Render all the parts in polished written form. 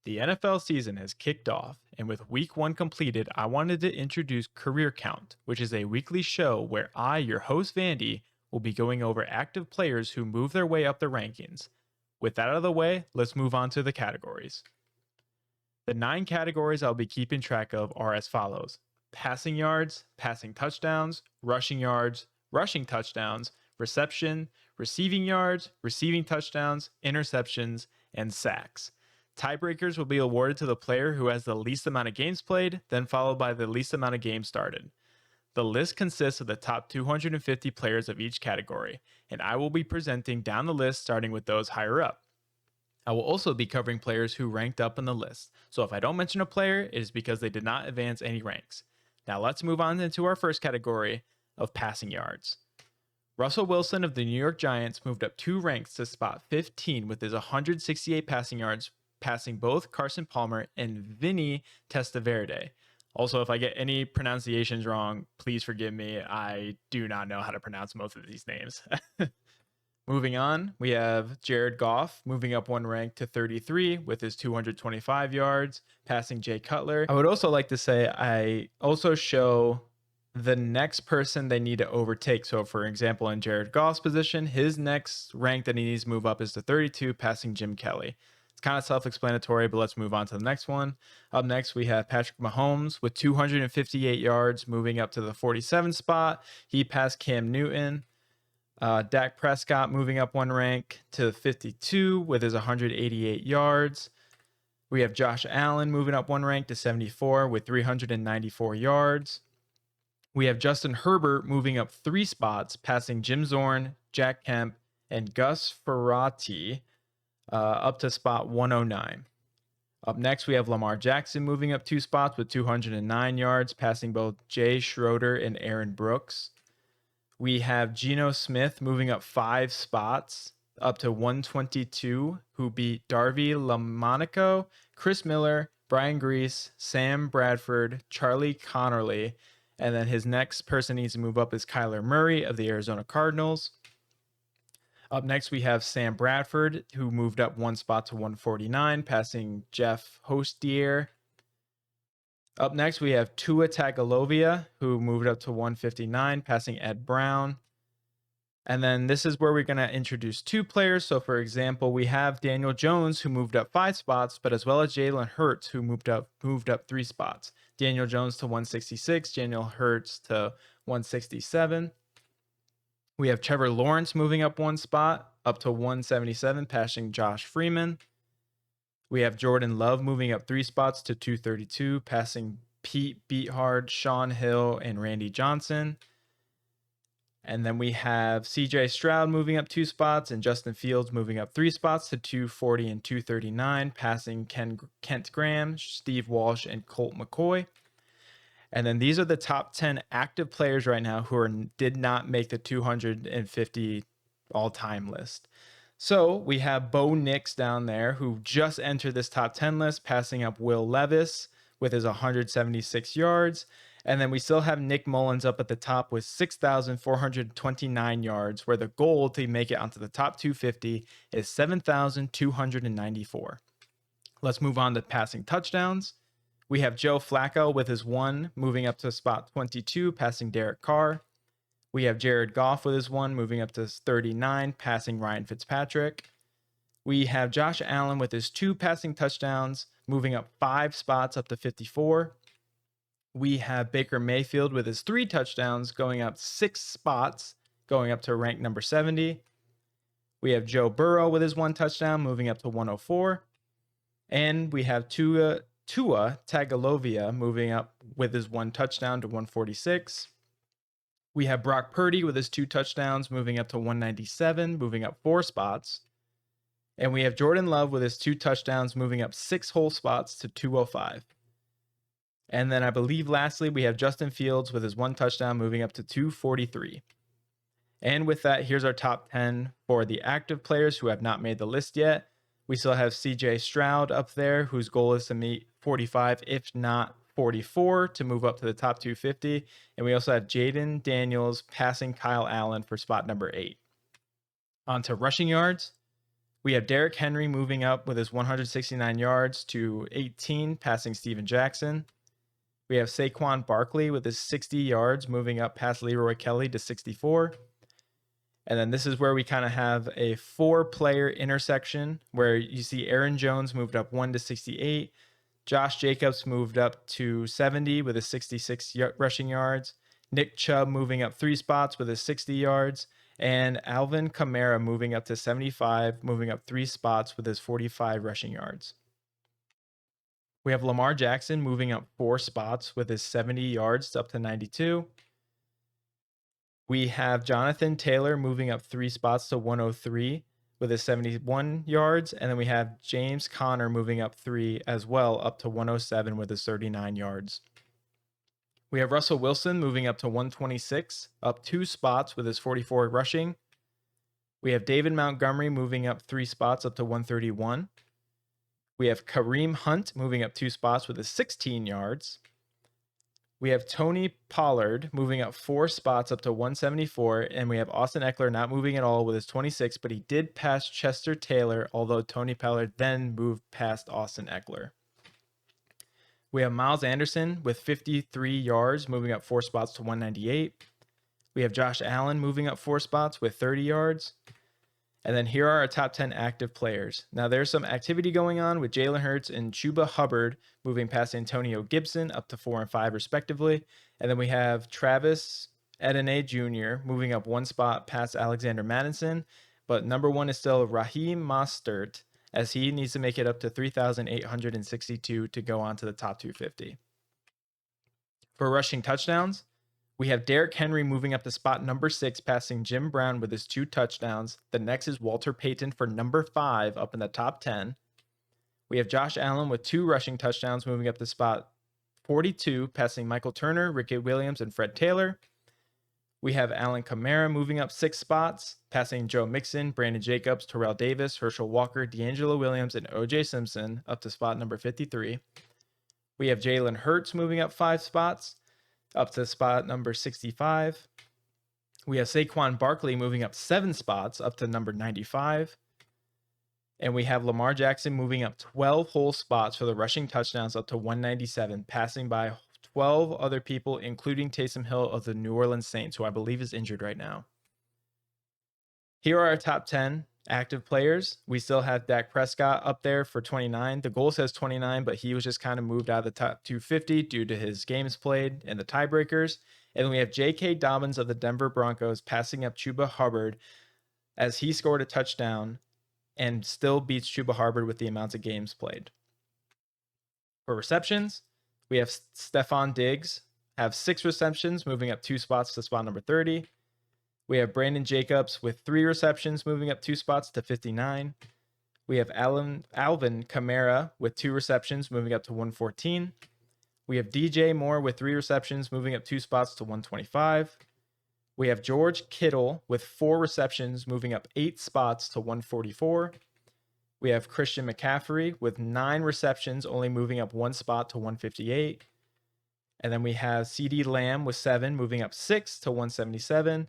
The NFL season has kicked off, and with week one completed, I wanted to introduce Career Count, which is a weekly show where I, your host Vandy, will be going over active players who move their way up the rankings. With that out of the way, let's move on to the categories. The 9 categories I'll be keeping track of are as follows: passing yards, passing touchdowns, rushing touchdowns, reception, receiving yards, receiving touchdowns, interceptions, and sacks. Tiebreakers will be awarded to the player who has the least amount of games played, then followed by the least amount of games started. The list consists of the top 250 players of each category, and I will be presenting down the list starting with those higher up. I will also be covering players who ranked up in the list, so if I don't mention a player, it is because they did not advance any ranks. Now let's move on into our first category of passing yards. Russell Wilson of the New York Giants moved up 2 ranks to spot 15 with his 168 passing yards, passing both Carson Palmer and Vinny Testaverde. Also, if I get any pronunciations wrong, please forgive me. I do not know how to pronounce most of these names. Moving on, we have Jared Goff moving up 1 rank to 33 with his 225 yards, passing Jay Cutler. I would also like to say I also show the next person they need to overtake. So, for example, in Jared Goff's position, his next rank that he needs to move up is to 32, passing Jim Kelly. It's kind of self-explanatory, but let's move on to the next one. Up next, we have Patrick Mahomes with 258 yards moving up to the 47 spot. He passed Cam Newton. Dak Prescott moving up 1 rank to 52 with his 188 yards. We have Josh Allen moving up 1 rank to 74 with 394 yards. We have Justin Herbert moving up 3 spots, passing Jim Zorn, Jack Kemp, and Gus Ferrati up to spot 109. Up next, we have Lamar Jackson moving up 2 spots with 209 yards, passing both Jay Schroeder and Aaron Brooks. We have Geno Smith moving up 5 spots up to 122, who beat Darby Lamonaco, Chris Miller, Brian Grease, Sam Bradford, Charlie Connerly, and then his next person needs to move up is Kyler Murray of the Arizona Cardinals. Up next, we have Sam Bradford, who moved up 1 spot to 149, passing Jeff Hostier. Up next, we have Tua Tagovailoa, who moved up to 159, passing Ed Brown. And then this is where we're going to introduce 2 players. So, for example, we have Daniel Jones, who moved up 5 spots, but as well as Jalen Hurts, who moved up 3 spots. Daniel Jones to 166, Daniel Hurts to 167. We have Trevor Lawrence moving up 1 spot, up to 177, passing Josh Freeman. We have Jordan Love moving up 3 spots to 232, passing Pete Beathard, Sean Hill, and Randy Johnson. And then we have CJ Stroud moving up 2 spots and Justin Fields moving up 3 spots to 240 and 239, passing Kent Graham, Steve Walsh, and Colt McCoy. And then these are the top 10 active players right now who did not make the 250 all-time list. So we have Bo Nix down there, who just entered this top 10 list, passing up Will Levis with his 176 yards. And then we still have Nick Mullins up at the top with 6,429 yards, where the goal to make it onto the top 250 is 7,294. Let's move on to passing touchdowns. We have Joe Flacco with his 1 moving up to spot 22, passing Derek Carr. We have Jared Goff with his 1 moving up to 39, passing Ryan Fitzpatrick. We have Josh Allen with his 2 passing touchdowns, moving up 5 spots up to 54. We have Baker Mayfield with his 3 touchdowns, going up 6 spots, going up to rank number 70. We have Joe Burrow with his 1 touchdown, moving up to 104. And we have Tua Tagovailoa moving up with his 1 touchdown to 146. We have Brock Purdy with his 2 touchdowns, moving up to 197, moving up 4 spots. And we have Jordan Love with his 2 touchdowns, moving up 6 whole spots to 205. And then I believe lastly, we have Justin Fields with his 1 touchdown, moving up to 243. And with that, here's our top 10 for the active players who have not made the list yet. We still have CJ Stroud up there, whose goal is to meet 45, if not 44, to move up to the top 250. And we also have Jaden Daniels passing Kyle Allen for spot number 8. On to rushing yards. We have Derrick Henry moving up with his 169 yards to 18, passing Steven Jackson. We have Saquon Barkley with his 60 yards moving up past Leroy Kelly to 64. And then this is where we kind of have a 4-player intersection where you see Aaron Jones moved up 1 to 68. Josh Jacobs moved up to 70 with his 66 rushing yards. Nick Chubb moving up 3 spots with his 60 yards. And Alvin Kamara moving up to 75, moving up 3 spots with his 45 rushing yards. We have Lamar Jackson moving up 4 spots with his 70 yards up to 92. We have Jonathan Taylor moving up 3 spots to 103 with his 71 yards. And then we have James Conner moving up 3 as well, up to 107 with his 39 yards. We have Russell Wilson moving up to 126, up 2 spots with his 44 rushing. We have David Montgomery moving up 3 spots up to 131. We have Kareem Hunt moving up 2 spots with his 16 yards. We have Tony Pollard moving up 4 spots up to 174, and we have Austin Eckler not moving at all with his 26, but he did pass Chester Taylor, although Tony Pollard then moved past Austin Eckler. We have Miles Anderson with 53 yards moving up 4 spots to 198. We have Josh Allen moving up 4 spots with 30 yards. And then here are our top 10 active players. Now there's some activity going on with Jalen Hurts and Chuba Hubbard moving past Antonio Gibson up to 4 and 5 respectively. And then we have Travis Etienne Jr. moving up 1 spot past Alexander Mattison. But number 1 is still Raheem Mostert, as he needs to make it up to 3,862 to go on to the top 250. For rushing touchdowns, we have Derrick Henry moving up to spot number 6, passing Jim Brown with his 2 touchdowns. The next is Walter Payton for number 5 up in the top 10. We have Josh Allen with 2 rushing touchdowns moving up to spot 42, passing Michael Turner, Ricky Williams, and Fred Taylor. We have Alvin Kamara moving up 6 spots, passing Joe Mixon, Brandon Jacobs, Terrell Davis, Herschel Walker, D'Angelo Williams, and O.J. Simpson up to spot number 53. We have Jalen Hurts moving up 5 spots, up to spot number 65. We have Saquon Barkley moving up 7 spots up to number 95. And we have Lamar Jackson moving up 12 whole spots for the rushing touchdowns up to 197, passing by 12 other people, including Taysom Hill of the New Orleans Saints, who I believe is injured right now. Here are our top 10 active players. We still have Dak Prescott up there for 29. The goal says 29, but he was just kind of moved out of the top 250 due to his games played and the tiebreakers. And then we have J.K. Dobbins of the Denver Broncos passing up Chuba Hubbard as he scored a touchdown and still beats Chuba Hubbard with the amounts of games played. For receptions, we have Stephon Diggs have 6 receptions, moving up 2 spots to spot number 30. We have Brandon Jacobs with 3 receptions, moving up 2 spots to 59. We have Alvin Kamara with 2 receptions, moving up to 114. We have DJ Moore with 3 receptions, moving up 2 spots to 125. We have George Kittle with 4 receptions, moving up 8 spots to 144. We have Christian McCaffrey with 9 receptions, only moving up 1 spot to 158. And then we have CeeDee Lamb with 7, moving up 6 to 177.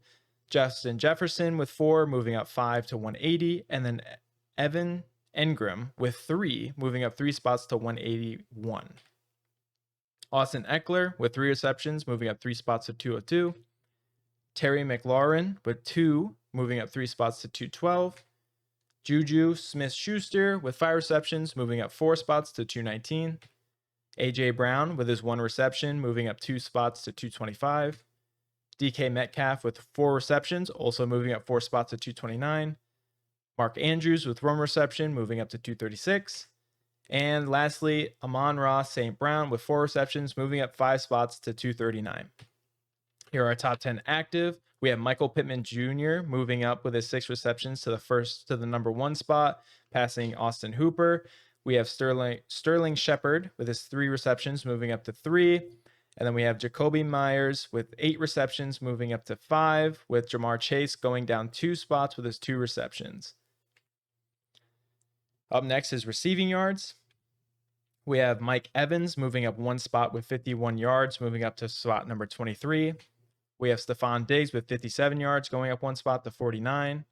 Justin Jefferson with 4, moving up 5 to 180. And then Evan Engram with 3, moving up 3 spots to 181. Austin Eckler with 3 receptions, moving up 3 spots to 202. Terry McLaurin with 2, moving up 3 spots to 212. Juju Smith-Schuster with 5 receptions, moving up 4 spots to 219. A.J. Brown with his 1 reception, moving up 2 spots to 225. DK Metcalf with 4 receptions, also moving up 4 spots to 229. Mark Andrews with 1 reception, moving up to 236. And lastly, Amon-Ra St. Brown with 4 receptions, moving up 5 spots to 239. Here are our top 10 active. We have Michael Pittman Jr. moving up with his 6 receptions to the number 1 spot, passing Austin Hooper. We have Sterling Shepard with his 3 receptions, moving up to 3. And then we have Jacoby Myers with 8 receptions, moving up to 5, with Jamar Chase going down 2 spots with his 2 receptions. Up next is receiving yards. We have Mike Evans moving up 1 spot with 51 yards, moving up to spot number 23. We have Stephon Diggs with 57 yards, going up 1 spot to 49.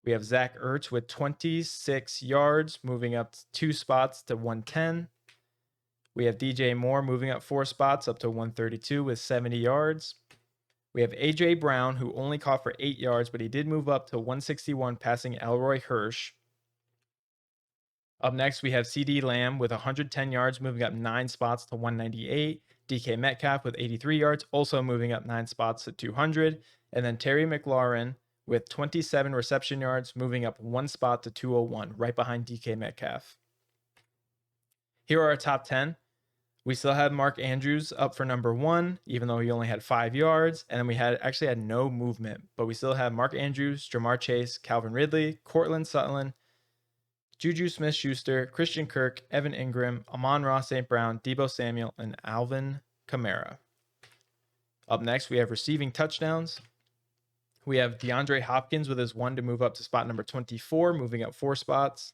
We have Zach Ertz with 26 yards, moving up 2 spots to 110. We have DJ Moore moving up 4 spots up to 132 with 70 yards. We have AJ Brown, who only caught for 8 yards, but he did move up to 161, passing Elroy Hirsch. Up next, we have CD Lamb with 110 yards, moving up 9 spots to 198. DK Metcalf with 83 yards, also moving up 9 spots to 200. And then Terry McLaurin with 27 reception yards, moving up 1 spot to 201, right behind DK Metcalf. Here are our top 10. We still have Mark Andrews up for number 1, even though he only had 5 yards. And then we actually had no movement, but we still have Mark Andrews, Jamar Chase, Calvin Ridley, Cortland Sutton, Juju Smith-Schuster, Christian Kirk, Evan Ingram, Amon-Ra St. Brown, Deebo Samuel, and Alvin Kamara. Up next, we have receiving touchdowns. We have DeAndre Hopkins with his 1 to move up to spot number 24, moving up 4 spots.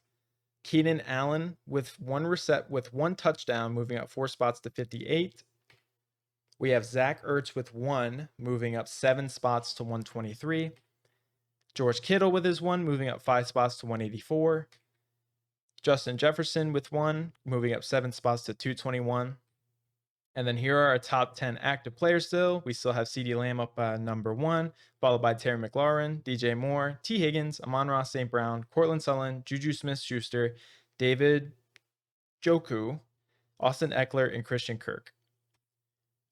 Keenan Allen with one touchdown, moving up 4 spots to 58. We have Zach Ertz with 1, moving up 7 spots to 123. George Kittle with his 1, moving up 5 spots to 184. Justin Jefferson with 1, moving up 7 spots to 221. And then here are our top 10 active players still. We still have CD Lamb up number 1, followed by Terry McLaurin, DJ Moore, T. Higgins, Amon-Ra St. Brown, Cortland Sutton, Juju Smith-Schuster, David Njoku, Austin Eckler, and Christian Kirk.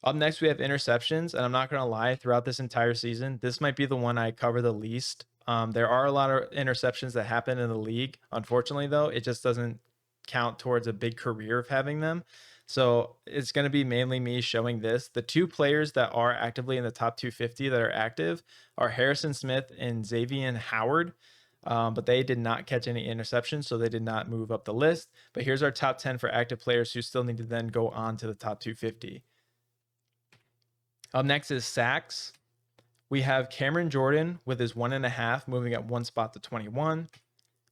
Up next, we have interceptions, and I'm not going to lie, throughout this entire season, this might be the one I cover the least. There are a lot of interceptions that happen in the league. Unfortunately, though, it just doesn't count towards a big career of having them. So it's going to be mainly me showing this. The 2 players that are actively in the top 250 that are active are Harrison Smith and Xavier Howard, but they did not catch any interceptions, so they did not move up the list. But here's our top 10 for active players who still need to then go on to the top 250. Up next is sacks. We have Cameron Jordan with his 1.5, moving up 1 spot to 21.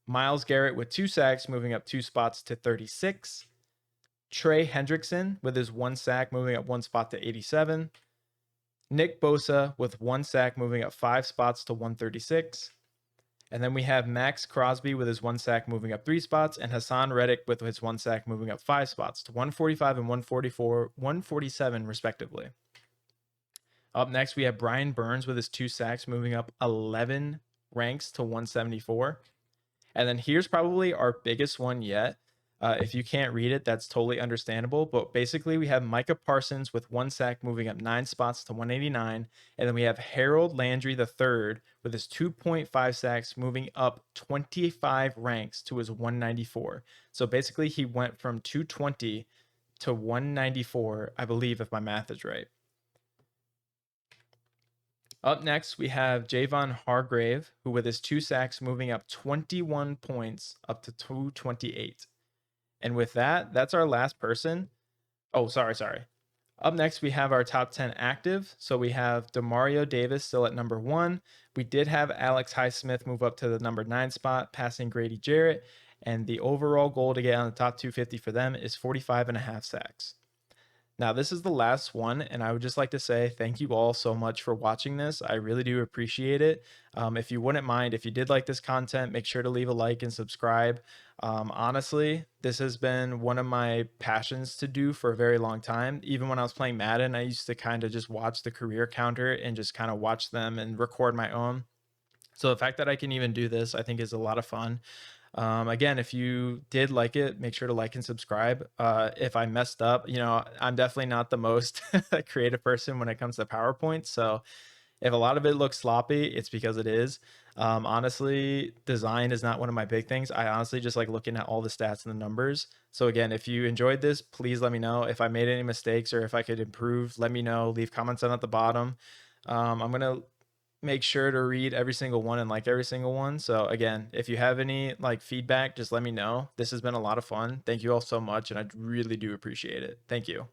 Myles Garrett with 2 sacks, moving up 2 spots to 36. Trey Hendrickson with his 1 sack, moving up 1 spot to 87. Nick Bosa with 1 sack, moving up 5 spots to 136. And then we have Max Crosby with his 1 sack, moving up 3 spots, and Hassan Reddick with his 1 sack, moving up 5 spots to 145 and 147, respectively. Up next, we have Brian Burns with his 2 sacks, moving up 11 ranks to 174. And then here's probably our biggest one yet. If you can't read it, that's totally understandable. But basically, we have Micah Parsons with 1 sack, moving up 9 spots to 189. And then we have Harold Landry III with his 2.5 sacks, moving up 25 ranks to his 194. So basically, he went from 220 to 194, I believe, if my math is right. Up next, we have Javon Hargrave, who with his 2 sacks moving up 21 points up to 228. And with that, that's our last person. Oh, sorry. Up next, we have our top 10 active. So we have Demario Davis still at number 1. We did have Alex Highsmith move up to the number 9 spot, passing Grady Jarrett. And the overall goal to get on the top 250 for them is 45.5 sacks. Now, this is the last one, and I would just like to say thank you all so much for watching this. I really do appreciate it. If you wouldn't mind, if you did like this content, make sure to leave a like and subscribe. Honestly, this has been one of my passions to do for a very long time. Even when I was playing Madden, I used to kind of just watch the career counter and just kind of watch them and record my own. So the fact that I can even do this, I think is a lot of fun. Again, if you did like it, make sure to like and subscribe. If I messed up, I'm definitely not the most creative person when it comes to PowerPoint. So if a lot of it looks sloppy, it's because it is. Honestly, design is not one of my big things. I honestly just like looking at all the stats and the numbers. So again, if you enjoyed this, please let me know. If I made any mistakes or if I could improve, let me know. Leave comments down at the bottom. I'm going to make sure to read every single one and like every single one. So again, if you have any like feedback, just let me know. This has been a lot of fun. Thank you all so much, and I really do appreciate it. Thank you.